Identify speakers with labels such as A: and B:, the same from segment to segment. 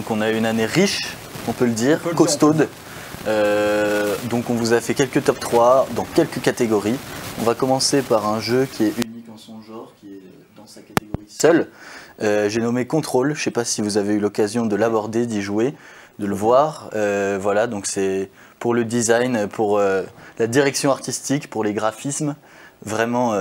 A: donc on a une année riche, on peut le dire, costaude. Donc on vous a fait quelques top 3 dans quelques catégories. On va commencer par un jeu qui est unique en son genre, qui est dans sa catégorie seul. J'ai nommé Control, je ne sais pas si vous avez eu l'occasion de l'aborder, d'y jouer, de le voir. Voilà, donc c'est pour le design, pour la direction artistique, pour les graphismes, vraiment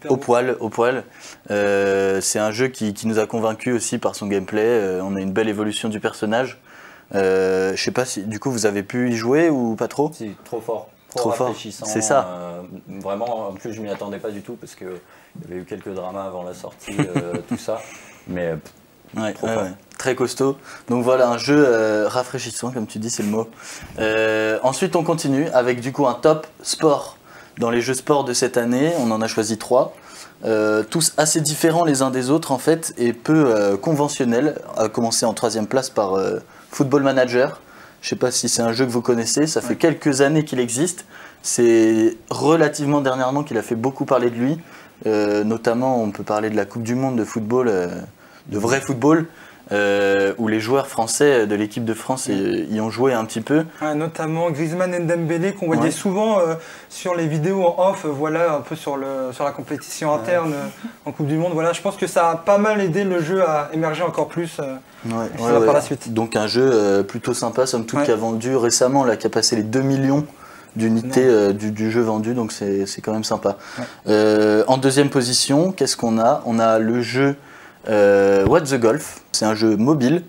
A: au poil. C'est un jeu qui nous a convaincus aussi par son gameplay. On a une belle évolution du personnage. Je sais pas si du coup vous avez pu y jouer ou pas trop.
B: Si, trop fort. Trop rafraîchissant.
A: C'est ça.
B: Vraiment, en plus je m'y attendais pas du tout parce qu'il y avait eu quelques dramas avant la sortie, tout ça. Mais trop fort.
A: Très costaud. Donc voilà, un jeu rafraîchissant, comme tu dis, c'est le mot. Ensuite, on continue avec du coup un top sport. Dans les jeux sport de cette année, on en a choisi 3. Tous assez différents les uns des autres en fait, et peu conventionnels. À commencer en 3e place par Football Manager. Je ne sais pas si c'est un jeu que vous connaissez, ça fait quelques années qu'il existe. C'est relativement dernièrement qu'il a fait beaucoup parler de lui. Notamment, on peut parler de la Coupe du Monde de football, de vrai football, où les joueurs français de l'équipe de France y ont joué un petit peu.
C: Notamment Griezmann et Dembélé qu'on voyait souvent sur les vidéos en off, voilà, un peu sur la compétition interne en Coupe du Monde. Voilà, je pense que ça a pas mal aidé le jeu à émerger encore plus par la suite.
A: Donc un jeu plutôt sympa, somme toute, qui a vendu récemment, là, qui a passé les 2 millions d'unités du jeu vendu, donc c'est quand même sympa. En 2e position, qu'est-ce qu'on a? On a le jeu What the Golf, c'est un jeu mobile.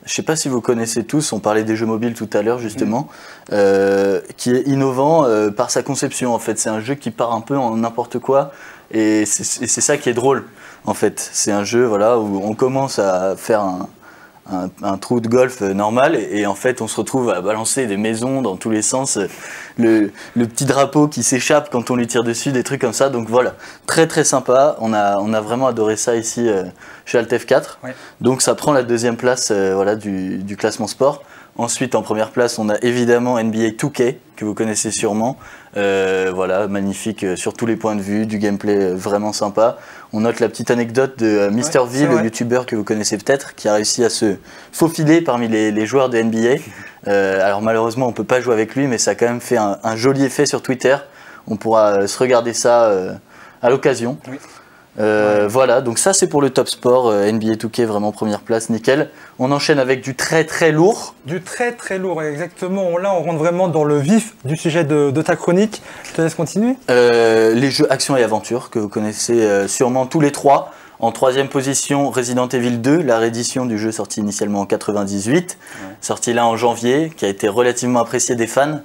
A: Je ne sais pas si vous connaissez tous, on parlait des jeux mobiles tout à l'heure justement, qui est innovant par sa conception en fait. C'est un jeu qui part un peu en n'importe quoi et c'est ça qui est drôle en fait. C'est un jeu voilà, où on commence à faire un trou de golf normal et en fait on se retrouve à balancer des maisons dans tous les sens, le petit drapeau qui s'échappe quand on lui tire dessus, des trucs comme ça. Donc voilà, très très sympa, on a vraiment adoré ça ici chez Altef 4. Donc ça prend la 2e place voilà, du classement sport. Ensuite en première place on a évidemment NBA 2K que vous connaissez sûrement. Voilà, magnifique sur tous les points de vue, du gameplay vraiment sympa. On note la petite anecdote de Mr V, le youtubeur que vous connaissez peut-être, qui a réussi à se faufiler parmi les joueurs de NBA. Alors malheureusement on ne peut pas jouer avec lui, mais ça a quand même fait un joli effet sur Twitter. On pourra se regarder ça à l'occasion. Voilà, donc ça c'est pour le top sport, NBA 2K vraiment première place, nickel. On enchaîne avec du très très lourd.
C: Du très très lourd, exactement. Là on rentre vraiment dans le vif du sujet de ta chronique. Je te laisse continuer.
A: Les jeux action et aventure que vous connaissez sûrement tous les 3. En 3e position, Resident Evil 2, la réédition du jeu sorti initialement en 98, sorti là en janvier, qui a été relativement apprécié des fans.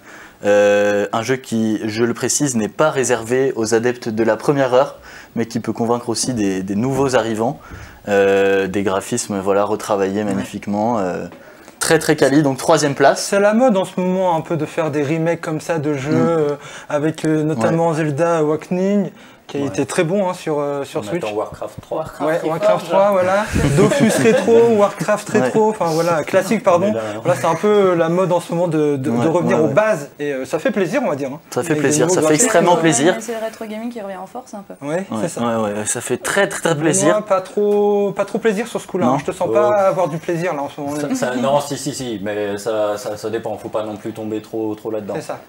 A: Un jeu qui, je le précise, n'est pas réservé aux adeptes de la première heure, mais qui peut convaincre aussi des nouveaux arrivants, des graphismes voilà, retravaillés magnifiquement, très très quali, donc 3e place.
C: C'est la mode en ce moment un peu de faire des remakes comme ça de jeux, avec notamment Zelda Awakening, qui a été très bon sur Switch.
B: Warcraft 3.
C: Warcraft 3, voilà. Dofus Rétro, Warcraft Rétro, enfin voilà, classique, pardon. Voilà, c'est un peu la mode en ce moment de revenir aux bases, et ça fait plaisir, on va dire.
A: Ça fait plaisir, ça fait extrêmement plaisir.
D: C'est le rétro gaming qui revient en force un peu.
C: C'est ça.
A: Ça fait très très plaisir.
C: Moi, pas trop plaisir sur ce coup-là. Je te sens pas avoir du plaisir là en ce moment.
B: Non, si, mais ça dépend. Faut pas non plus tomber trop là-dedans.
C: C'est ça.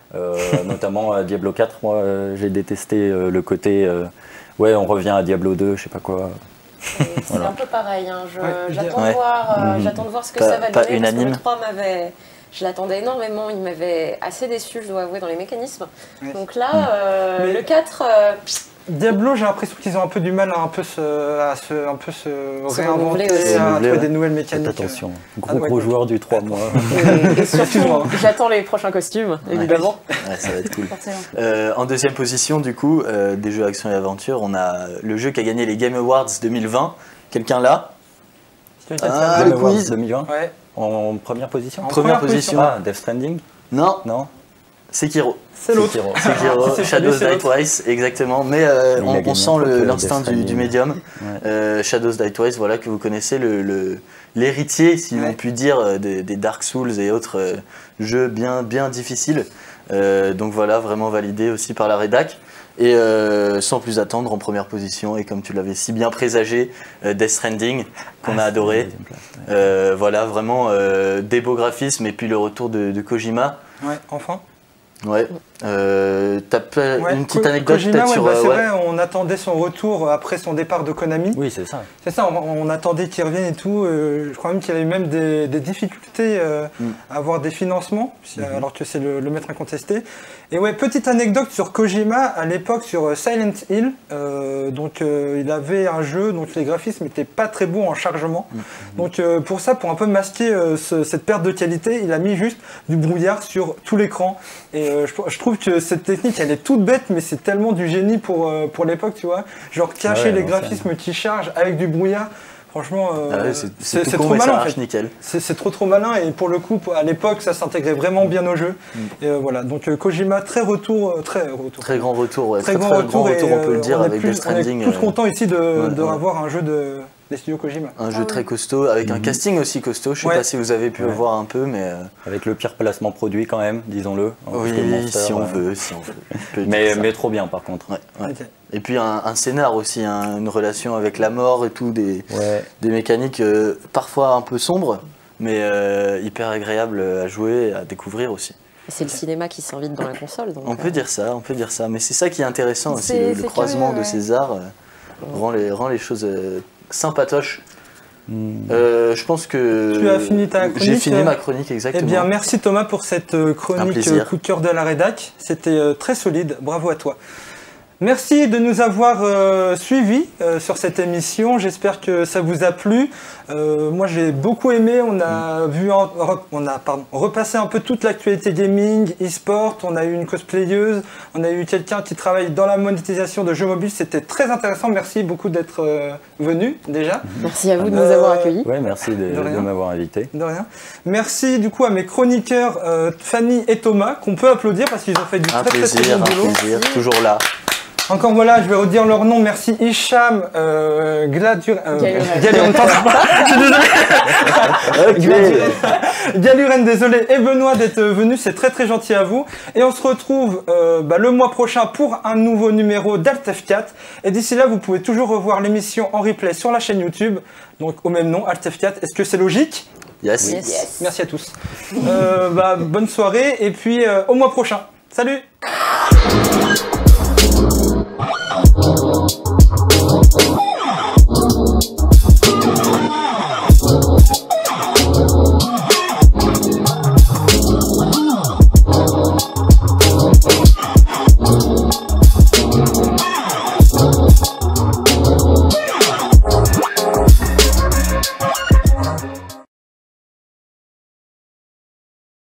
B: Notamment Diablo 4, moi j'ai détesté le côté. On revient à Diablo 2, je sais pas quoi.
E: C'est un peu pareil. Hein. J'attends de voir ce que ça va donner.
A: Pas unanime.
E: Parce que le 3 je l'attendais énormément. Il m'avait assez déçu, je dois avouer, dans les mécanismes. Donc là, le 4.
C: Diablo, j'ai l'impression qu'ils ont un peu du mal à un peu se réinventer, à trouver des nouvelles mécaniques.
B: Faites attention, gros joueur du 3 mois.
E: Et surtout, j'attends les prochains costumes, évidemment.
A: Ça va être cool. En 2e position, du coup, des jeux action et aventure, on a le jeu qui a gagné les Game Awards 2020. Quelqu'un là?
B: Le quiz 2020 en première position.
A: Première position.
B: Death Stranding?
A: Non. Sekiro.
C: C'est l'autre.
A: Sekiro, Shadows Die Twice, exactement. Mais on sent l'instinct du médium. Shadows Die Twice, voilà, que vous connaissez, l'héritier, si on peut dire, des Dark Souls et autres jeux bien difficiles. Donc voilà, vraiment validé aussi par la rédac. Et sans plus attendre, en première position, et comme tu l'avais si bien présagé, Death Stranding, qu'on a adoré. Voilà, vraiment des beaux graphismes, et puis le retour de Kojima.
C: Ouais, enfin.
A: Ouais. T'as une petite anecdote peut-être sur...
C: c'est vrai, on attendait son retour après son départ de Konami.
B: Oui, c'est ça.
C: C'est ça, on attendait qu'il revienne et tout. Je crois même qu'il y avait même des difficultés à avoir des financements, alors que c'est le maître incontesté. Et ouais, petite anecdote sur Kojima, à l'époque sur Silent Hill, il avait un jeu, donc les graphismes n'étaient pas très beaux en chargement. Donc pour ça, pour un peu masquer cette perte de qualité, il a mis juste du brouillard sur tout l'écran. Et je trouve que cette technique, elle est toute bête, mais c'est tellement du génie pour l'époque, tu vois. Genre cacher les graphismes qui chargent avec du brouillard. Franchement, c'est trop malin. En fait.
A: Nickel.
C: C'est trop malin, et pour le coup, à l'époque, ça s'intégrait vraiment bien au jeu. Et voilà, donc Kojima, très grand retour,
A: ouais. Très grand retour, on peut le dire, avec Death Stranding.
C: On est tous contents ici de revoir un jeu des studios Kojima.
A: Un jeu très costaud, avec un casting aussi costaud. Je sais pas si vous avez pu le voir un peu, mais...
B: Avec le pire placement produit quand même, disons-le.
A: Oui, si on veut.
B: mais trop bien par contre.
C: Okay.
A: Et puis un scénar aussi, une relation avec la mort et tout, des mécaniques parfois un peu sombres, mais hyper agréables à jouer et à découvrir aussi.
E: C'est le cinéma qui s'invite dans la console. Donc
A: on peut dire ça, mais c'est ça qui est intéressant aussi, le croisement de ces arts rend les choses sympatoches. Je pense que
C: tu as fini ta chronique.
A: J'ai fini ma chronique, exactement.
C: Eh bien, merci Thomas pour cette chronique coup de cœur de la rédac. C'était très solide, bravo à toi. Merci de nous avoir suivis sur cette émission, j'espère que ça vous a plu. Moi j'ai beaucoup aimé, on a repassé un peu toute l'actualité gaming, e-sport, on a eu une cosplayeuse, on a eu quelqu'un qui travaille dans la monétisation de jeux mobiles, c'était très intéressant, merci beaucoup d'être venu déjà.
E: Merci à vous de nous avoir accueillis.
B: Ouais, merci de m'avoir invité.
C: De rien. Merci du coup à mes chroniqueurs Fanny et Thomas, qu'on peut applaudir parce qu'ils ont fait du très bon boulot.
A: Un plaisir, toujours là.
C: Encore voilà, je vais redire leur nom. Merci Hicham, Galuren, désolé, et Benoît d'être venu, c'est très gentil à vous. Et on se retrouve le mois prochain pour un nouveau numéro d'Alt F4. Et d'ici là, vous pouvez toujours revoir l'émission en replay sur la chaîne YouTube, donc au même nom, Alt F4. Est-ce que c'est logique ?
A: Yes.
C: Merci à tous. Bonne soirée et puis au mois prochain. Salut!